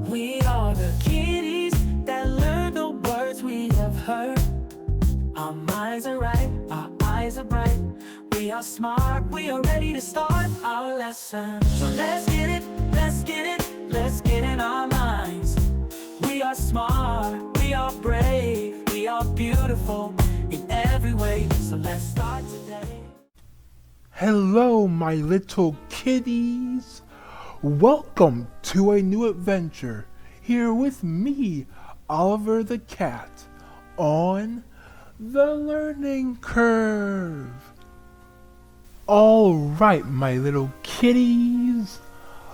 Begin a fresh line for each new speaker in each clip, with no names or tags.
We are the kiddies that learn the words we have heard. Our minds are right, our eyes are bright. We are smart, we are ready to start our lesson. So let's get it, let's get it, let's get in our minds. We are smart, we are brave, we are beautiful in every way. So let's start today.
Hello, my little kiddies. Welcome to a new adventure here with me, Oliver the Cat, on the learning curve. All right, my little kitties,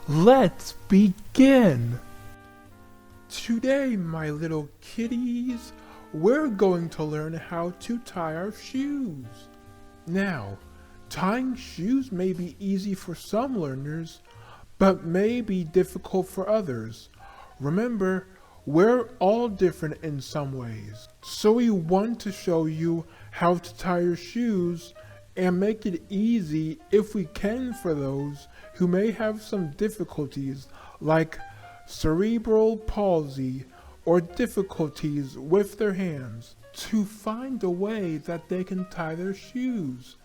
let's begin. Today, my little kitties, we're going to learn how to tie our shoes. Now, tying shoes may be easy for some learners, but may be difficult for others. Remember, we're all different in some ways, so we want to show you how to tie your shoes and make it easy if we can for those who may have some difficulties like cerebral palsy or difficulties with their hands, to find a way that they can tie their shoes.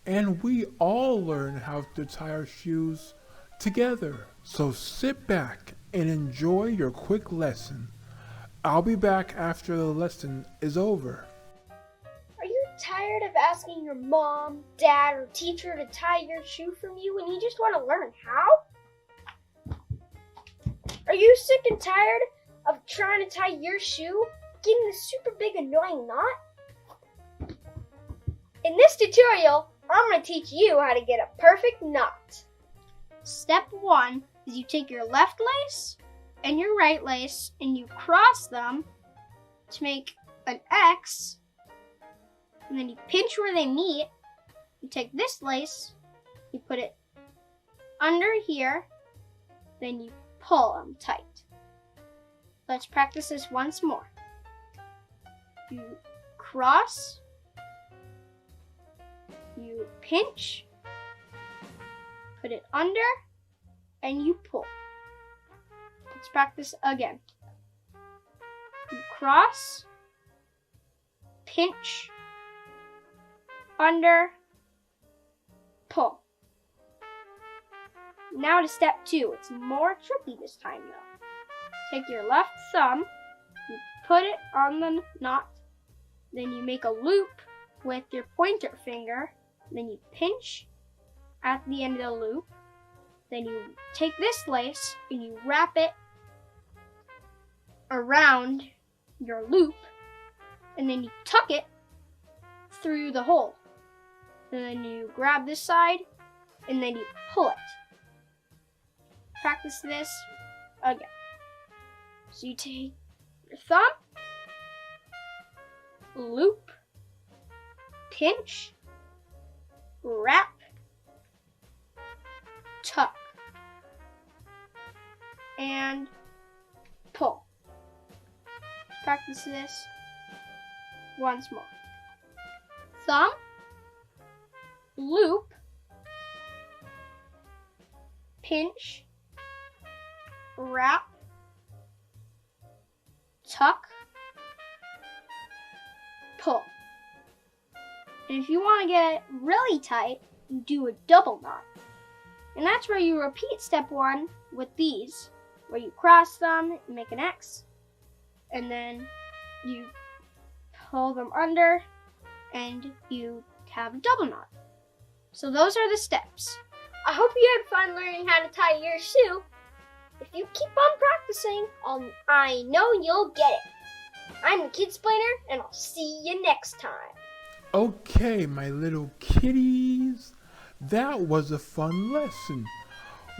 And we all learn how to tie our shoes together. So sit back and enjoy your quick lesson. I'll be back after the lesson is over.
Are you tired of asking your mom, dad, or teacher to tie your shoe for you and you just want to learn how? Are you sick and tired of trying to tie your shoe, getting the super big annoying knot? In this tutorial, I'm going to teach you how to get a perfect knot.
Step 1 is you take your left lace and your right lace and you cross them to make an X, and then you pinch where they meet. You take this lace, you put it under here, then you pull them tight. Let's practice this once more. You cross, you pinch, put it under, and you pull. Let's practice again. You cross, pinch, under, pull. Now to step 2. It's more tricky this time though. Take your left thumb, you put it on the knot, then you make a loop with your pointer finger, then you pinch at the end of the loop, then you take this lace and you wrap it around your loop, and then you tuck it through the hole. And then you grab this side and then you pull it. Practice this again. So you take your thumb, loop, pinch, wrap, tuck, and pull. Practice this once more. Thumb, loop, pinch, wrap, tuck, pull. And if you want to get it really tight, you do a double knot. And that's where you repeat step 1 with these, where you cross them, make an X, and then you pull them under, and you have a double knot. So those are the steps.
I hope you had fun learning how to tie your shoe. If you keep on practicing, I know you'll get it. I'm the Kidsplainer, and I'll see you next time.
Okay, my little kitties, that was a fun lesson.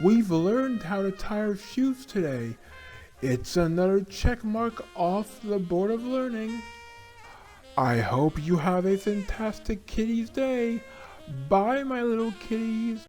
We've learned how to tie our shoes today. It's another check mark off the board of learning. I hope you have a fantastic Kiddies Day. Bye, my little kitties.